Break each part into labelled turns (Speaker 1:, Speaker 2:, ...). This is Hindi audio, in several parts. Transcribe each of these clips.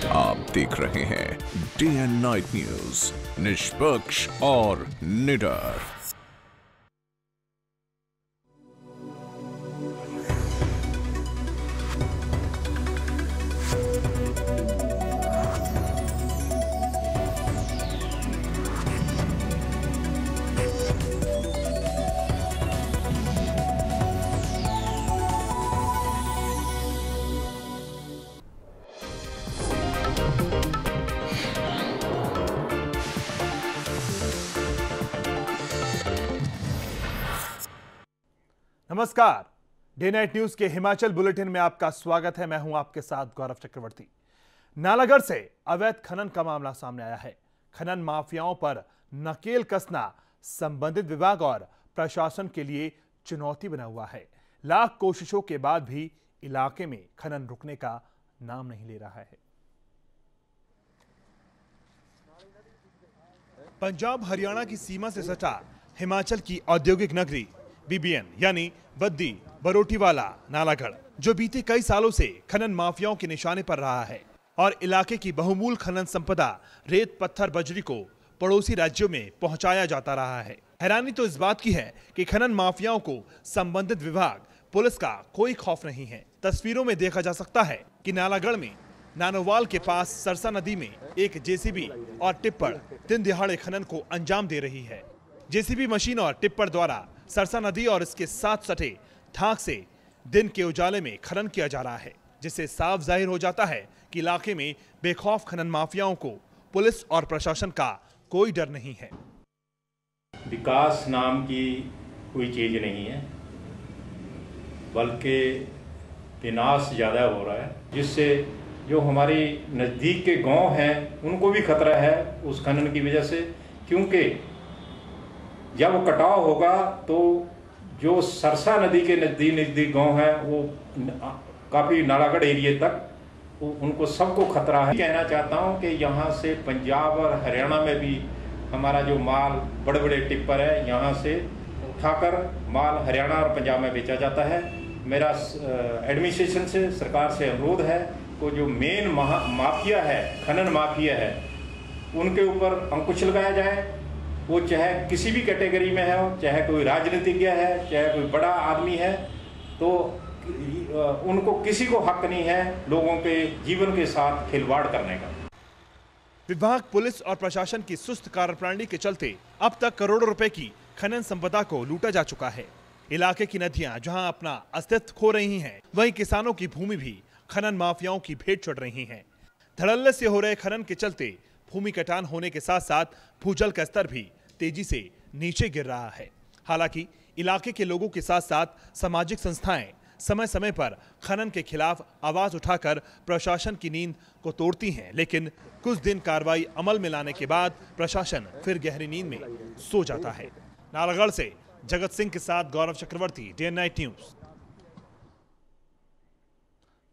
Speaker 1: आप देख रहे हैं डे एंड नाइट न्यूज, निष्पक्ष और निडर।
Speaker 2: नमस्कार, डे नाइट न्यूज के हिमाचल बुलेटिन में आपका स्वागत है। मैं हूं आपके साथ गौरव चक्रवर्ती। नालागढ़ से अवैध खनन का मामला सामने आया है। खनन माफियाओं पर नकेल कसना संबंधित विभाग और प्रशासन के लिए चुनौती बना हुआ है। लाख कोशिशों के बाद भी इलाके में खनन रुकने का नाम नहीं ले रहा है। पंजाब हरियाणा की सीमा से सटा हिमाचल की औद्योगिक नगरी बीबीएन यानी बद्दी बरोटीवाला नालागढ़, जो बीते कई सालों से खनन माफियाओं के निशाने पर रहा है और इलाके की बहुमूल्य खनन संपदा रेत पत्थर बजरी को पड़ोसी राज्यों में पहुंचाया जाता रहा है। हैरानी तो इस बात की है कि खनन माफियाओं को संबंधित विभाग पुलिस का कोई खौफ नहीं है। तस्वीरों में देखा जा सकता है कि नालागढ़ में नानोवाल के पास सरसा नदी में एक जेसीबी और टिप्पर दिन दिहाड़े खनन को अंजाम दे रही है। जेसीबी मशीन और टिप्पर द्वारा सरसा नदी और इसके साथ सटे थाक से दिन के उजाले में खनन किया जा रहा है, जिससे साफ जाहिर हो जाता है कि इलाके में बेखौफ खनन माफियाओं को पुलिस और प्रशासन का कोई डर नहीं है।
Speaker 3: विकास नाम की कोई चीज नहीं है, बल्कि विनाश ज्यादा हो रहा है, जिससे जो हमारी नजदीक के गांव हैं उनको भी खतरा है उस खनन की वजह से। क्योंकि जब कटाव होगा तो जो सरसा नदी के नजदीक गांव है वो काफी नालागढ़ एरिया तक उनको सबको खतरा है। कहना चाहता हूं कि यहाँ से पंजाब और हरियाणा में भी हमारा जो माल बड़े बड़े टिप्पर है यहाँ से उठाकर माल हरियाणा और पंजाब में बेचा जाता है। मेरा एडमिनिस्ट्रेशन से, सरकार से अनुरोध है को जो मेन माफिया है, खनन माफिया है, उनके ऊपर अंकुश लगाया जाए। वो चाहे किसी भी कैटेगरी में है, चाहे कोई राजनीतिज्ञ है, चाहे कोई बड़ा आदमी है, तो उनको किसी को हक नहीं है लोगों के जीवन के साथ खिलवाड़ करने का।
Speaker 2: विभाग, पुलिस और प्रशासन की सुस्त कार्यप्रणाली के चलते अब तक करोड़ों रुपए की खनन संपदा को लूटा जा चुका है। इलाके की नदियां जहां अपना अस्तित्व खो रही हैं, वहीं किसानों की भूमि भी खनन माफियाओं की भेंट चढ़ रही है। धड़ल्ले से हो रहे खनन के चलते भूमि कटान होने के साथ साथ भूजल का स्तर भी तेजी से नीचे गिर रहा है। हालांकि इलाके के लोगों के साथ साथ सामाजिक संस्थाएं समय समय पर खनन के खिलाफ आवाज उठाकर प्रशासन की नींद को तोड़ती हैं, लेकिन कुछ दिन कार्रवाई अमल में लाने के बाद प्रशासन फिर गहरी नींद में सो जाता है। नालागढ़ से जगत सिंह के साथ गौरव चक्रवर्ती, डे एंड नाइट न्यूज।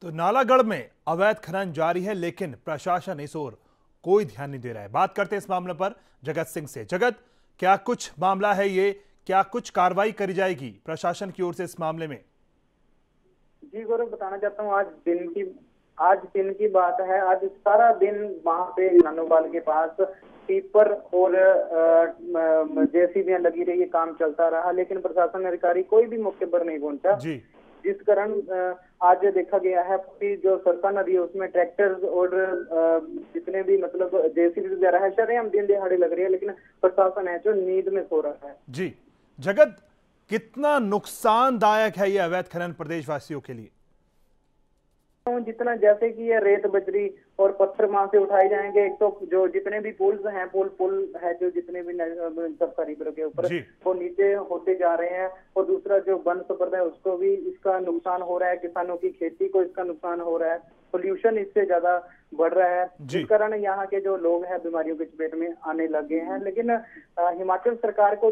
Speaker 2: तो नालागढ़ में अवैध खनन जारी है, लेकिन प्रशासन इस ओर कोई ध्यान नहीं दे रहा है। बात करते हैं इस मामले पर जगत सिंह से। जगत, क्या कुछ मामला है ये, क्या कुछ कार्रवाई करी जाएगी प्रशासन की ओर से इस मामले में?
Speaker 4: जी गौरव, बताना चाहता हूँ आज दिन की बात है। आज सारा दिन वहां पे नानोवाल के पास टिप्पर और जेसीबीयां लगी रही, काम चलता रहा, लेकिन प्रशासन अधिकारी कोई भी मौके पर नहीं पहुंचा जी। जिस कारण आज देखा गया है कि जो सरसा नदी है उसमें ट्रैक्टर और जितने भी मतलब जेसीबी वगैरह है शरेआम दिन दिहाड़े लग रही है, लेकिन प्रशासन है जो नींद में सो रहा है। जी
Speaker 2: जगत, कितना नुकसानदायक है ये अवैध खनन प्रदेशवासियों के लिए?
Speaker 4: जितना जैसे कि ये रेत बजरी और पत्थर वहां से उठाए जाएंगे, एक तो जो जितने भी पुल्स हैं, पुल है जो जितने भी सबका रिवर के ऊपर वो नीचे होते जा रहे हैं, और दूसरा जो वन संपदा है उसको भी इसका नुकसान हो रहा है, किसानों की खेती को इसका नुकसान हो रहा है, पोल्यूशन इससे ज्यादा बढ़ रहा है, जिस कारण यहाँ के जो लोग हैं बीमारियों की चपेट में आने लगे हैं। लेकिन हिमाचल सरकार को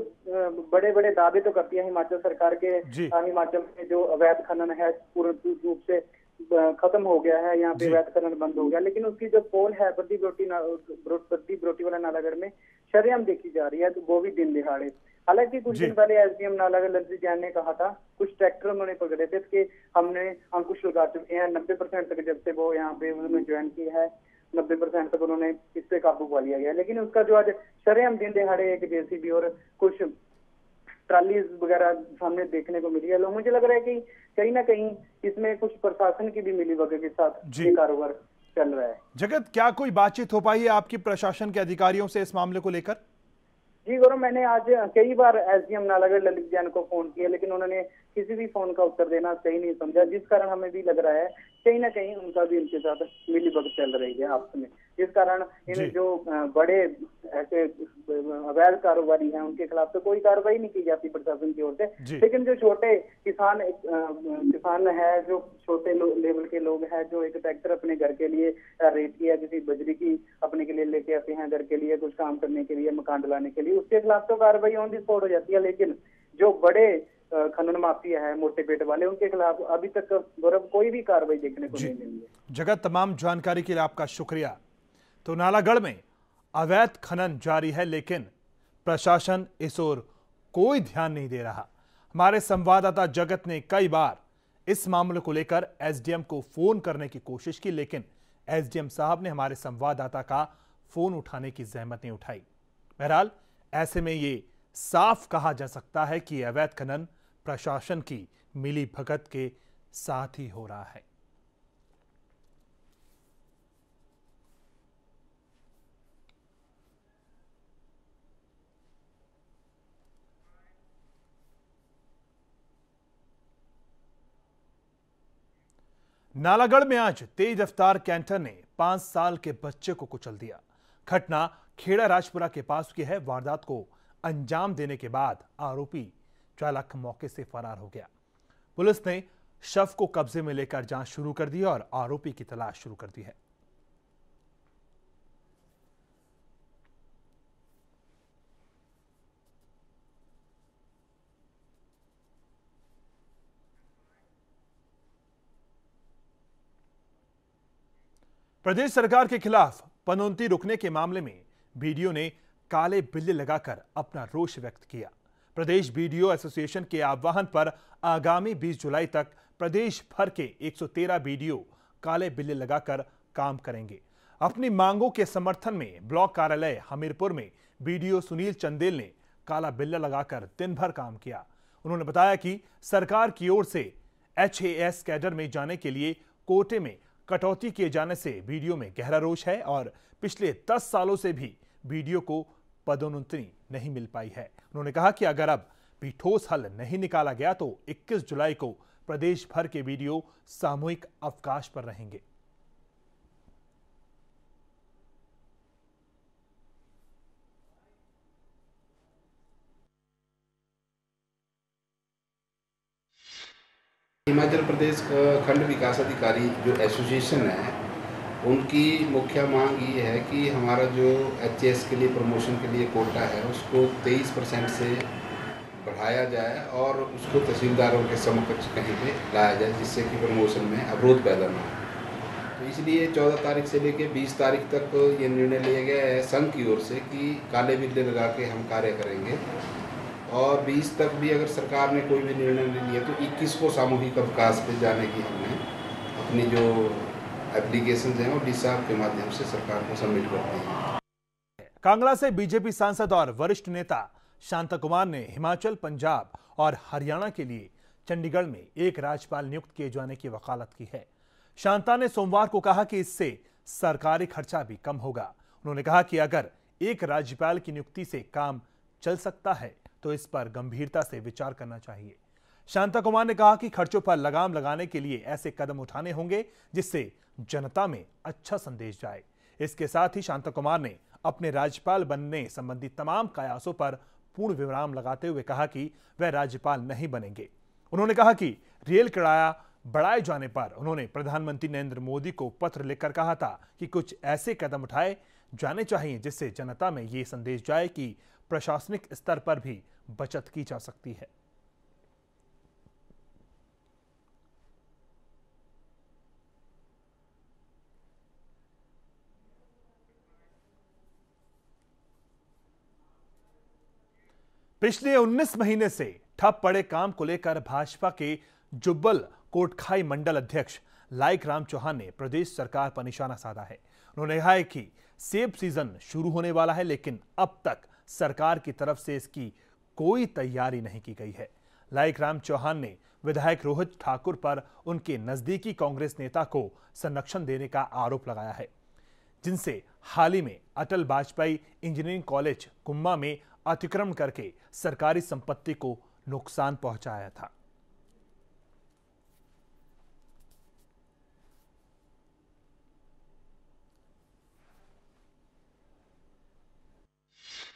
Speaker 4: बड़े बड़े दावे तो करती है हिमाचल सरकार के, हिमाचल में जो अवैध खनन है पूर्ण रूप से खत्म हो गया है, यहाँ पे अवैध खनन बंद हो गया, लेकिन उसकी जो पोल है बद्दी बरोटीवाला नालागढ़ में शरेआम देखी जा रही है, तो वो भी दिन दिहाड़े। हालांकि कुछ दिन पहले एसडीएम नालागढ़ लंदरी जैन ने कहा था, कुछ ट्रैक्टर उन्होंने पकड़े थे कि हमने अंकुश लगा चुके हैं 90% तक, जब से वो यहाँ पे उन्होंने ज्वाइन की है 90% तक उन्होंने इस पे काबू पा लिया गया। लेकिन उसका जो आज शरेआम दिन दिहाड़े एक जेसीबी और कुछ ट्रालीज वगैरह सामने देखने को मिली है, लोग मुझे लग रहा है कि कहीं ना कहीं इसमें कुछ प्रशासन की भी मिलीभगत के साथ ये कारोबार चल रहा है।
Speaker 2: जगत, क्या कोई बातचीत हो पाई है आपकी प्रशासन के अधिकारियों से इस मामले को लेकर?
Speaker 4: जी गौरव, मैंने आज कई बार एसडीएम नालागढ़ ललित जैन को फोन किया, लेकिन उन्होंने किसी भी फोन का उत्तर देना सही नहीं समझा, जिस कारण हमें भी लग रहा है कहीं ना कहीं उनका भी इनके साथ मिलीभगत चल रही है आपस में, जिस कारण इन जो बड़े ऐसे अवैध कारोबारी हैं उनके खिलाफ तो कोई कार्रवाई नहीं की जाती प्रशासन की ओर से। लेकिन जो छोटे किसान है, जो छोटे लेवल के लोग हैं, जो एक ट्रैक्टर अपने घर के लिए रेती या किसी बजरी की अपने के लिए लेके आते हैं घर के लिए, कुछ काम करने के लिए, मकान डलाने के लिए, उसके खिलाफ तो कार्रवाई ऑन दी स्पॉट हो जाती है। लेकिन जो बड़े खनन माफिया है, मोटे पेट वाले, उनके खिलाफ अभी तक गौरव कोई भी कार्रवाई देखने को नहीं मिली है।
Speaker 2: जगत, तमाम जानकारी के लिए आपका शुक्रिया। तो नालागढ़ में अवैध खनन जारी है, लेकिन प्रशासन इस ओर कोई ध्यान नहीं दे रहा। हमारे संवाददाता जगत ने कई बार इस मामले को लेकर एसडीएम को फोन करने की कोशिश की, लेकिन एसडीएम साहब ने हमारे संवाददाता का फोन उठाने की जहमत नहीं उठाई। बहरहाल ऐसे में ये साफ कहा जा सकता है कि अवैध खनन प्रशासन की मिलीभगत के साथ ही हो रहा है। नालागढ़ में आज तेज रफ्तार कैंटर ने 5 साल के बच्चे को कुचल दिया। घटना खेड़ा राजपुरा के पास की है। वारदात को अंजाम देने के बाद आरोपी चालक मौके से फरार हो गया। पुलिस ने शव को कब्जे में लेकर जांच शुरू कर दी और आरोपी की तलाश शुरू कर दी है। प्रदेश सरकार के खिलाफ पनौती रुकने के मामले में बीडीओ ने काले बिल्ले लगाकर अपना रोष व्यक्त किया। प्रदेश बीडीओ एसोसिएशन के आह्वान पर आगामी 20 जुलाई तक प्रदेश भर के 113 बीडीओ काले बिल्ले लगाकर काम करेंगे। अपनी मांगों के समर्थन में ब्लॉक कार्यालय हमीरपुर में बीडीओ सुनील चंदेल ने काला बिल्ला लगाकर दिन भर काम किया। उन्होंने बताया कि सरकार की ओर से HAS कैडर में जाने के लिए कोटे में कटौती किए जाने से बीडीओ में गहरा रोष है और पिछले 10 सालों से भी बीडीओ को पदोन्नति नहीं मिल पाई है। उन्होंने कहा कि अगर अब भी ठोस हल नहीं निकाला गया तो 21 जुलाई को प्रदेश भर के बीडीओ सामूहिक अवकाश पर रहेंगे।
Speaker 5: हिमाचल प्रदेश खंड विकास अधिकारी जो एसोसिएशन है, उनकी मुख्य मांग ये है कि हमारा जो HAS के लिए प्रमोशन के लिए कोटा है उसको 23% से बढ़ाया जाए और उसको तहसीलदारों के समकक्ष कहीं पे लाया जाए, जिससे कि प्रमोशन में अवरोध पैदा न हो। तो इसलिए 14 तारीख से लेकर 20 तारीख तक ये निर्णय लिया गया है संघ की ओर से कि काले बिल्ले लगा के हम कार्य करेंगे और 20 तक भी अगर सरकार ने कोई भी निर्णय नहीं लिया तो 21 को सामूहिक अवकाश पे जाने की हमने अपनी जो एप्लीकेशन हैं वो DSA के माध्यम से सरकार को सबमिट करते हैं।
Speaker 2: कांगड़ा से बीजेपी सांसद और वरिष्ठ नेता शांता कुमार ने हिमाचल, पंजाब और हरियाणा के लिए चंडीगढ़ में एक राज्यपाल नियुक्त किए जाने की वकालत की है। शांता ने सोमवार को कहा कि इससे सरकारी खर्चा भी कम होगा। उन्होंने कहा कि अगर एक राज्यपाल की नियुक्ति से काम चल सकता है तो इस पर गंभीरता से विचार करना चाहिए। शांता कुमार ने कहा कि खर्चों पर लगाम लगाने के लिए ऐसे कदम उठाने होंगे जिससे जनता में अच्छा संदेश जाए। इसके साथ ही शांता कुमार ने अपने राज्यपाल बनने संबंधी तमाम कयासों पर पूर्ण विराम लगाते हुए कहा कि वह राज्यपाल नहीं बनेंगे। उन्होंने कहा कि रेल किराया बढ़ाए जाने पर उन्होंने प्रधानमंत्री नरेंद्र मोदी को पत्र लिखकर कहा था कि कुछ ऐसे कदम उठाए जाने चाहिए जिससे जनता में ये संदेश जाए कि प्रशासनिक स्तर पर भी बचत की जा सकती है। पिछले 19 महीने से ठप पड़े काम को लेकर भाजपा के जुब्बल कोटखाई मंडल अध्यक्ष लाइक राम चौहान ने प्रदेश सरकार पर निशाना साधा है। उन्होंने कहा है कि सेब सीजन शुरू होने वाला है, लेकिन अब तक सरकार की तरफ से इसकी कोई तैयारी नहीं की गई है। लाइक राम चौहान ने विधायक रोहित ठाकुर पर उनके नजदीकी कांग्रेस नेता को संरक्षण देने का आरोप लगाया है, जिनसे हाल ही में अटल वाजपेयी इंजीनियरिंग कॉलेज कुम्मा में अतिक्रमण करके सरकारी संपत्ति को नुकसान पहुंचाया था।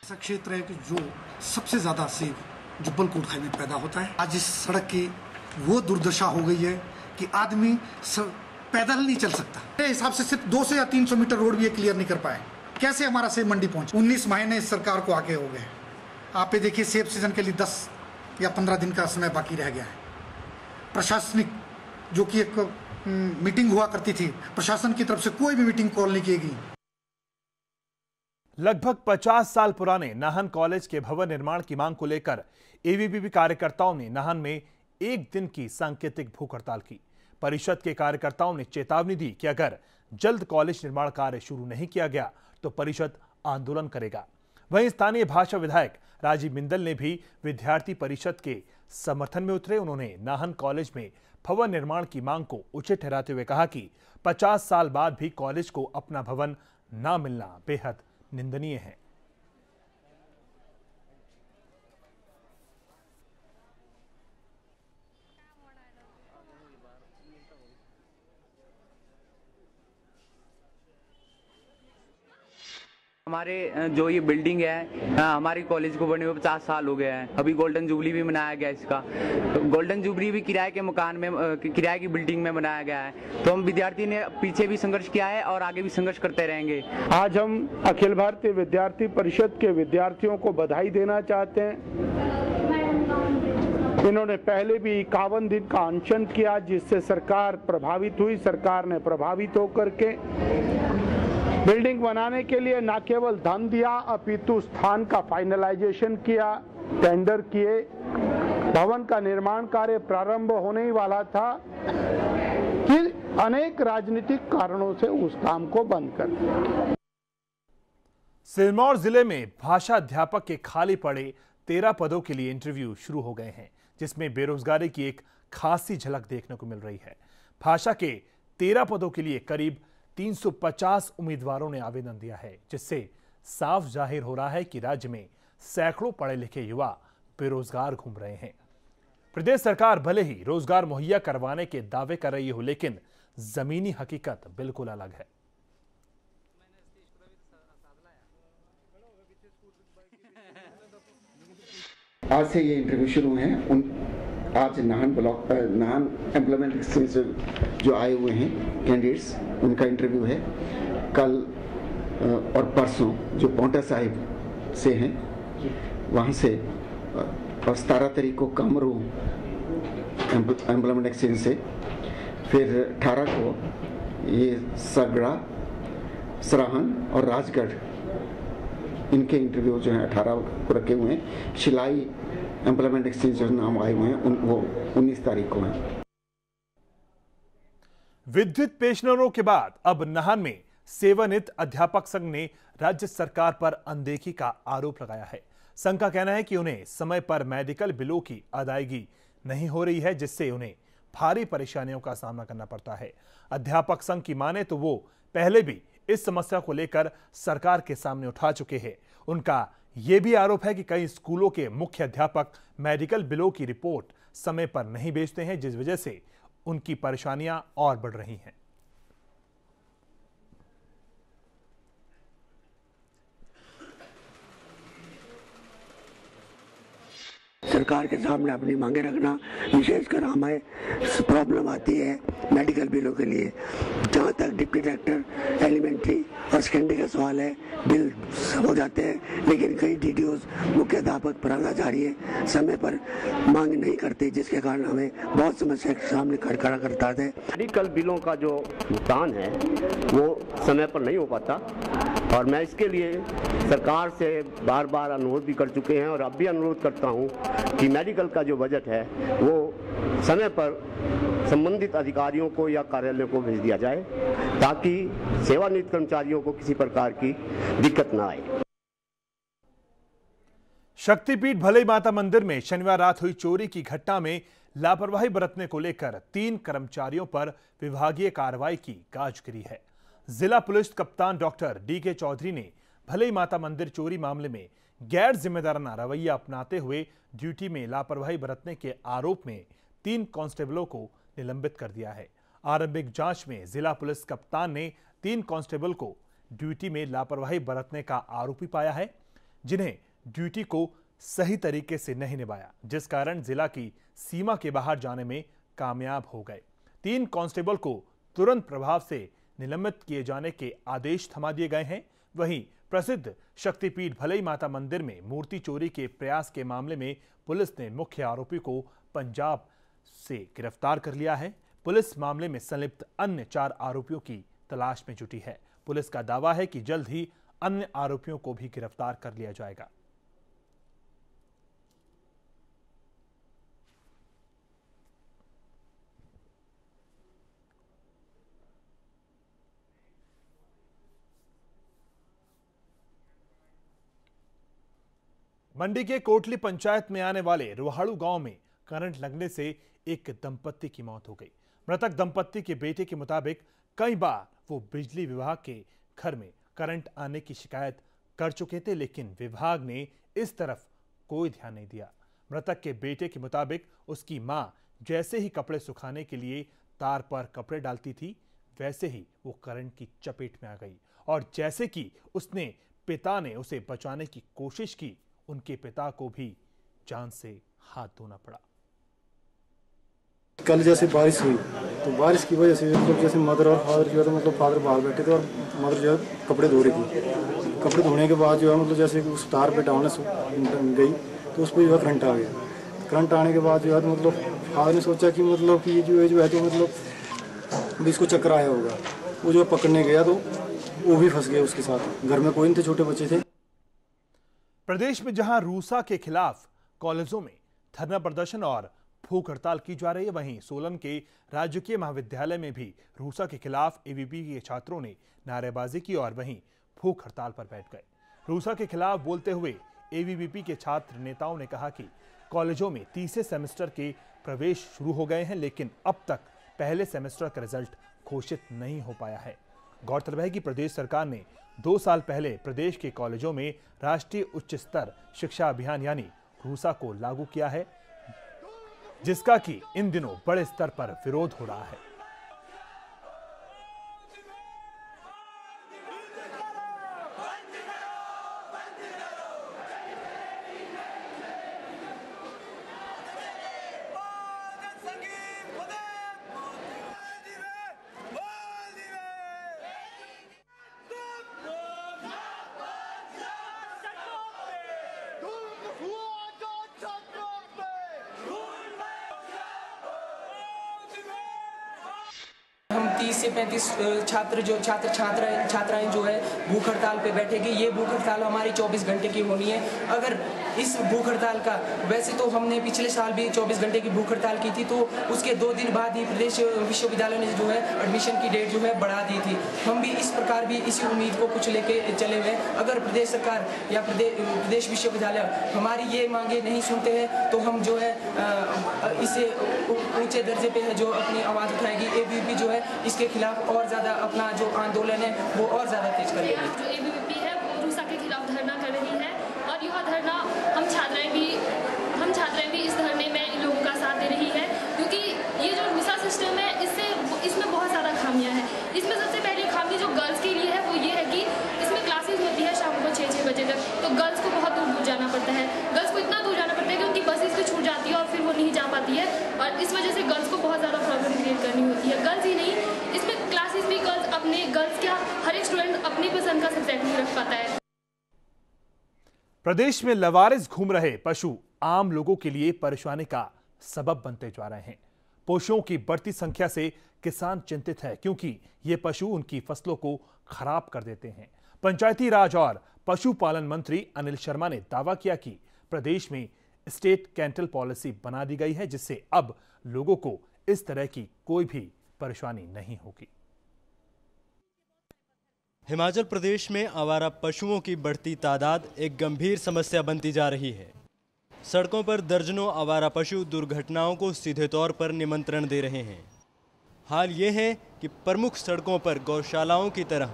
Speaker 6: ऐसा क्षेत्र है कि जो सबसे ज्यादा सेब जुब्बल कोटखाई में पैदा होता है। आज इस सड़क की वो दुर्दशा हो गई है कि आदमी पैदल नहीं चल सकता। मेरे हिसाब से सिर्फ 200 या 300 मीटर रोड भी क्लियर नहीं कर पाए। कैसे हमारा सेब मंडी पहुंचे? 19 महीने इस सरकार को आगे हो गए। आप ये देखिए, सेब सीजन के लिए 10 या 15 दिन का समय बाकी रह गया है। प्रशासनिक जो कि एक मीटिंग हुआ करती थी, प्रशासन की तरफ से कोई भी मीटिंग कॉल नहीं की गई।
Speaker 2: लगभग 50 साल पुराने नाहन कॉलेज के भवन निर्माण की मांग को लेकर एबीवीपी कार्यकर्ताओं ने नाहन में एक दिन की सांकेतिक भूख हड़ताल की। परिषद के कार्यकर्ताओं ने चेतावनी दी कि अगर जल्द कॉलेज निर्माण कार्य शुरू नहीं किया गया तो परिषद आंदोलन करेगा। वहीं स्थानीय भाजपा विधायक राजीव बिंदल ने भी विद्यार्थी परिषद के समर्थन में उतरे। उन्होंने नाहन कॉलेज में भवन निर्माण की मांग को उचित ठहराते हुए कहा कि 50 साल बाद भी कॉलेज को अपना भवन न मिलना बेहद निंदनीय है।
Speaker 7: हमारे जो ये बिल्डिंग है, हमारी कॉलेज को बने हुए 50 साल हो गए हैं। अभी गोल्डन जुबली भी मनाया गया इसका। गोल्डन जुबली भी किराए के मकान में, किराए की बिल्डिंग में बनाया गया है। तो हम विद्यार्थी ने पीछे भी संघर्ष किया है और आगे भी संघर्ष करते रहेंगे।
Speaker 8: आज हम अखिल भारतीय विद्यार्थी परिषद के विद्यार्थियों को बधाई देना चाहते हैं। इन्होंने पहले भी 51 दिन का अनशन किया, जिससे सरकार प्रभावित हुई। सरकार ने प्रभावित होकर के बिल्डिंग बनाने के लिए न केवल धन दिया, अपितु स्थान का फाइनलाइजेशन किया, टेंडर किए। भवन का निर्माण कार्य प्रारंभ होने ही वाला था कि अनेक राजनीतिक कारणों से उस काम को बंद कर दिया।
Speaker 2: सिरमौर जिले में भाषा अध्यापक के खाली पड़े 13 पदों के लिए इंटरव्यू शुरू हो गए हैं, जिसमें बेरोजगारी की एक खासी झलक देखने को मिल रही है। भाषा के 13 पदों के लिए करीब 350 उम्मीदवारों ने आवेदन दिया है, जिससे साफ जाहिर हो रहा है कि राज्य में सैकड़ों पढ़े लिखे युवा बेरोजगार घूम रहे हैं। प्रदेश सरकार भले ही रोजगार मुहैया करवाने के दावे कर रही हो, लेकिन जमीनी हकीकत बिल्कुल अलग है।
Speaker 9: आज से ये इंटरव्यू शुरू हैं। आज Nahan block Nahan employment exchange जो आए हुए हैं कैंडिडेट्स, उनका इंटरव्यू है। कल और परसों जो पौंटा साहिब से हैं वहाँ से, और 17 तारीख को कमरू एम्प्लॉयमेंट एक्सचेंज से, फिर 18 को ये सगड़ा, सराहन और राजगढ़, इनके इंटरव्यू जो है 18 को रखे हुए हैं। शिलाई एम्प्लॉयमेंट एक्सचेंज जो नाम आए हुए हैं वो 19 तारीख को हैं।
Speaker 2: विद्युत पेंशनरों के बाद अब नाहन में सेवानिवृत्त अध्यापक संघ ने राज्य सरकार पर अनदेखी का आरोप लगाया है। संघ का कहना है कि उन्हें समय पर मेडिकल बिलों की अदायगी नहीं हो रही है, जिससे उन्हें भारी परेशानियों का सामना करना पड़ता है। अध्यापक संघ की माने तो वो पहले भी इस समस्या को लेकर सरकार के सामने उठा चुके हैं। उनका यह भी आरोप है कि कई स्कूलों के मुख्य अध्यापक मेडिकल बिलों की रिपोर्ट समय पर नहीं भेजते हैं, जिस वजह से उनकी परेशानियां और बढ़ रही हैं।
Speaker 10: सरकार के सामने अपनी मांगे रखना, विशेषकर हमें प्रॉब्लम आती है मेडिकल बिलों के लिए। जहाँ तक डिप्टी डायरेक्टर एलिमेंट्री और सेकेंडरी का सवाल है, बिल हो जाते हैं, लेकिन कई डीडीओज, मुख्य अध्यापक, प्रधानाचार्य समय पर मांग नहीं करते, जिसके कारण हमें बहुत समस्या के सामने खड़ा करता है।
Speaker 11: मेडिकल बिलों का जो भुगतान है वो समय पर नहीं हो पाता, और मैं इसके लिए सरकार से बार बार अनुरोध भी कर चुके हैं और अब भी अनुरोध करता हूं कि मेडिकल का जो बजट है वो समय पर संबंधित अधिकारियों को या कार्यालयों को भेज दिया जाए ताकि सेवानिवृत्त कर्मचारियों को किसी प्रकार की दिक्कत न आए।
Speaker 2: शक्तिपीठ भलई माता मंदिर में शनिवार रात हुई चोरी की घटना में लापरवाही बरतने को लेकर 3 कर्मचारियों पर विभागीय कार्रवाई की गाज गिरी है। जिला पुलिस कप्तान डॉक्टर DK चौधरी ने भलई माता मंदिर चोरी मामले में गैर जिम्मेदाराना रवैया अपनाते हुए ड्यूटी में लापरवाही बरतने के आरोप में 3 कांस्टेबलों को निलंबित कर दिया है। आरंभिक जांच में जिला पुलिस कप्तान ने 3 कांस्टेबल को ड्यूटी में लापरवाही बरतने का आरोपी पाया है, जिन्हें ड्यूटी को सही तरीके से नहीं निभाया, जिस कारण जिला की सीमा के बाहर जाने में कामयाब हो गए। 3 कांस्टेबल को तुरंत प्रभाव से निलंबित किए जाने के आदेश थमा दिए गए हैं। वहीं प्रसिद्ध शक्तिपीठ भलई माता मंदिर में मूर्ति चोरी के प्रयास के मामले में पुलिस ने मुख्य आरोपी को पंजाब से गिरफ्तार कर लिया है। पुलिस मामले में संलिप्त अन्य 4 आरोपियों की तलाश में जुटी है। पुलिस का दावा है कि जल्द ही अन्य आरोपियों को भी गिरफ्तार कर लिया जाएगा। मंडी के कोटली पंचायत में आने वाले रोहाड़ू गांव में करंट लगने से एक दंपत्ति की मौत हो गई। मृतक दंपत्ति के बेटे के मुताबिक कई बार वो बिजली विभाग के घर में करंट आने की शिकायत कर चुके थे, लेकिन विभाग ने इस तरफ कोई ध्यान नहीं दिया। मृतक के बेटे के मुताबिक उसकी मां जैसे ही कपड़े सुखाने के लिए तार पर कपड़े डालती थी, वैसे ही वो करंट की चपेट में आ गई और जैसे कि उसने पिता ने उसे बचाने की कोशिश की, उनके पिता को भी जान से हाथ धोना पड़ा।
Speaker 12: कल जैसे बारिश हुई तो बारिश की वजह से मतलब जैसे मदर और फादर जो है तो मतलब फादर बाहर बैठे थे और मदर जो है कपड़े धो रही थी। कपड़े धोने के बाद जो है मतलब जैसे उस तार पे डाउन गई तो उस पर जो है करंट आ गया। करंट आने के बाद जो है मतलब फादर ने सोचा कि मतलब कि ये जो है तो मतलब इसको चक्कर आया होगा। वो जो पकड़ने गया तो वो भी फंस गया उसके साथ। घर में कोई नहीं थे, छोटे बच्चे थे।
Speaker 2: प्रदेश में जहां रूसा के खिलाफ कॉलेजों में धरना प्रदर्शन और भूख हड़ताल की जा रही है, वहीं सोलन के राजकीय महाविद्यालय में भी रूसा के खिलाफ एबीवीपी के छात्रों ने नारेबाजी की और वहीं भूख हड़ताल पर बैठ गए। रूसा के खिलाफ बोलते हुए एबीवीपी के छात्र नेताओं ने कहा कि कॉलेजों में तीसरे सेमेस्टर के प्रवेश शुरू हो गए हैं, लेकिन अब तक पहले सेमेस्टर का रिजल्ट घोषित नहीं हो पाया है। गौरतलब है कि प्रदेश सरकार ने 2 साल पहले प्रदेश के कॉलेजों में राष्ट्रीय उच्च स्तर शिक्षा अभियान यानी रूसा को लागू किया है, जिसका कि इन दिनों बड़े स्तर पर विरोध हो रहा है।
Speaker 13: हम 30 से 35 छात्राएं जो है भूख हड़ताल पे बैठेगी। ये भूख हड़ताल हमारी 24 घंटे की होनी है। अगर इस भूख हड़ताल का, वैसे तो हमने पिछले साल भी 24 घंटे की भूख हड़ताल की थी, तो उसके 2 दिन बाद ही प्रदेश विश्वविद्यालय ने जो है एडमिशन की डेट जो है बढ़ा दी थी। हम भी इस प्रकार भी इसी उम्मीद को कुछ लेके चले हुए। अगर प्रदेश सरकार या प्रदेश विश्वविद्यालय हमारी ये मांगे नहीं सुनते हैं तो हम जो है इसे ऊंचे दर्जे पे है जो अपनी आवाज़ उठाएगी। एबीवीपी जो है इसके खिलाफ और ज़्यादा अपना जो आंदोलन है वो और ज़्यादा तेज करेगी।
Speaker 14: जो एबीवीपी है वो रूसा के खिलाफ धरना कर रही है और यह धरना हम छात्राएं भी इस धरने में इन लोगों का साथ दे रही है, क्योंकि ये जो रूसा सिस्टम है इसमें बहुत ज़्यादा खामियां हैं। इसमें सबसे पहली खामी जो गर्ल्स के लिए है वो ये है कि इसमें क्लासेस होती है शाम को 6 बजे तक, तो गर्ल्स को बहुत दूर जाना पड़ता है। गर्ल्स को इतना दूर जाना पड़ता है कि उनकी बसेस भी छूट जाती है और फिर वो नहीं जा पाती है, और इस वजह से गर्ल्स को बहुत ज़्यादा प्रॉब्लम क्रिएट करनी होती है। गर्ल्स ही नहीं, इसमें क्लासेस भी गर्ल्स क्या हर एक स्टूडेंट अपनी पसंद का सब्जेक्ट नहीं रख पाता है।
Speaker 2: प्रदेश में लवारिस घूम रहे पशु आम लोगों के लिए परेशानी का सबब बनते जा रहे हैं। पशुओं की बढ़ती संख्या से किसान चिंतित है, क्योंकि ये पशु उनकी फसलों को खराब कर देते हैं। पंचायती राज और पशुपालन मंत्री अनिल शर्मा ने दावा किया कि प्रदेश में स्टेट कैटल पॉलिसी बना दी गई है, जिससे अब लोगों को इस तरह की कोई भी परेशानी नहीं होगी।
Speaker 15: हिमाचल प्रदेश में आवारा पशुओं की बढ़ती तादाद एक गंभीर समस्या बनती जा रही है। सड़कों पर दर्जनों आवारा पशु दुर्घटनाओं को सीधे तौर पर निमंत्रण दे रहे हैं। हाल ये है कि प्रमुख सड़कों पर गौशालाओं की तरह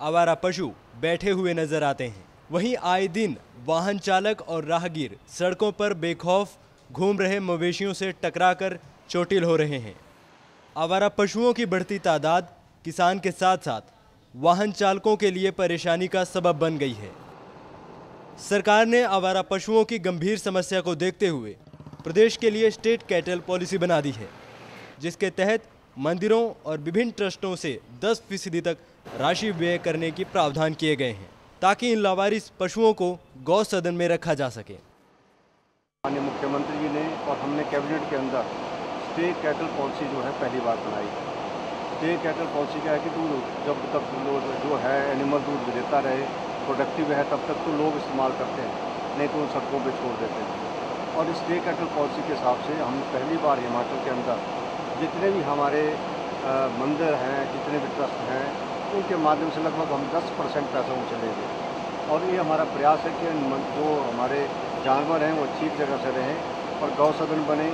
Speaker 15: आवारा पशु बैठे हुए नजर आते हैं। वहीं आए दिन वाहन चालक और राहगीर सड़कों पर बेखौफ घूम रहे मवेशियों से टकराकर चोटिल हो रहे हैं। आवारा पशुओं की बढ़ती तादाद किसान के साथ साथ वाहन चालकों के लिए परेशानी का सबब बन गई है। सरकार ने आवारा पशुओं की गंभीर समस्या को देखते हुए प्रदेश के लिए स्टेट कैटल पॉलिसी बना दी है, जिसके तहत मंदिरों और विभिन्न ट्रस्टों से 10% तक राशि व्यय करने की प्रावधान किए गए हैं, ताकि इन लावारिस पशुओं को गौ सदन में रखा जा सके।
Speaker 16: माननीय मुख्यमंत्री जी ने और हमने कैबिनेट के अंदर स्टेट कैटल पॉलिसी जो है पहली बार बनाई है। स्टेट कैटल पॉलिसी क्या है कि दूध जब तक जो है एनिमल दूध देता रहे, प्रोडक्टिव है, तब तक तो लोग इस्तेमाल करते हैं, नहीं तो सड़कों पे छोड़ देते हैं। और इस स्टेट कैटल पॉलिसी के हिसाब से हम पहली बार हिमाचल के अंदर जितने भी हमारे मंदिर हैं, जितने भी ट्रस्ट हैं, उनके माध्यम से लगभग हम 10% पैसा उनसे लेंगे। और ये हमारा प्रयास है कि जो हमारे जानवर हैं वो अच्छी जगह से रहें और गौ सदन बने।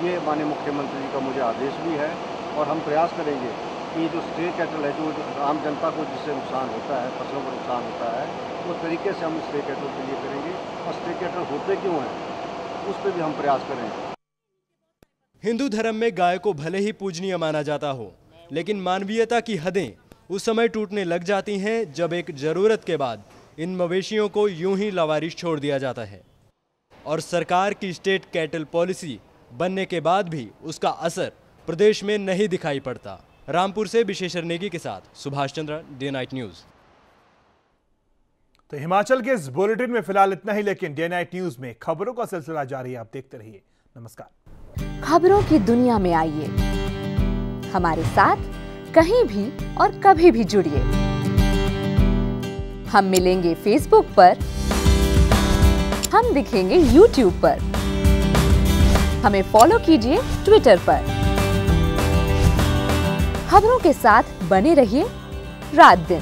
Speaker 16: ये माननीय मुख्यमंत्री जी का मुझे आदेश भी है और हम प्रयास करेंगे कि जो स्टेट कैटल है, जो आम जनता को जिससे नुकसान होता है, फसलों को नुकसान होता है, उस तरीके से हम स्टेट कैटल के लिए करेंगे। और स्टेट कैटल होते क्यों हैं उस पर भी हम प्रयास करेंगे।
Speaker 15: हिंदू धर्म में गाय को भले ही पूजनीय माना जाता हो, लेकिन मानवीयता की हदें उस समय टूटने लग जाती हैं जब एक जरूरत के बाद इन मवेशियों को यूं ही लावारिश छोड़ दिया जाता है। और सरकार की स्टेट कैटल पॉलिसी बनने के बाद भी उसका असर प्रदेश में नहीं दिखाई पड़ता। रामपुर से विशेषर नेगी के साथ Subhash Chandra, day night news.
Speaker 2: तो हिमाचल के इस बुलेटिन में फिलहाल इतना ही, लेकिन डे नाइट न्यूज में खबरों का सिलसिला जारी है। आप देखते रहिए। नमस्कार।
Speaker 17: खबरों की दुनिया में आइए, हमारे साथ कहीं भी और कभी भी जुड़िए। हम मिलेंगे फेसबुक पर, हम दिखेंगे यूट्यूब पर, हमें फॉलो कीजिए ट्विटर पर। खबरों के साथ बने रहिए रात दिन।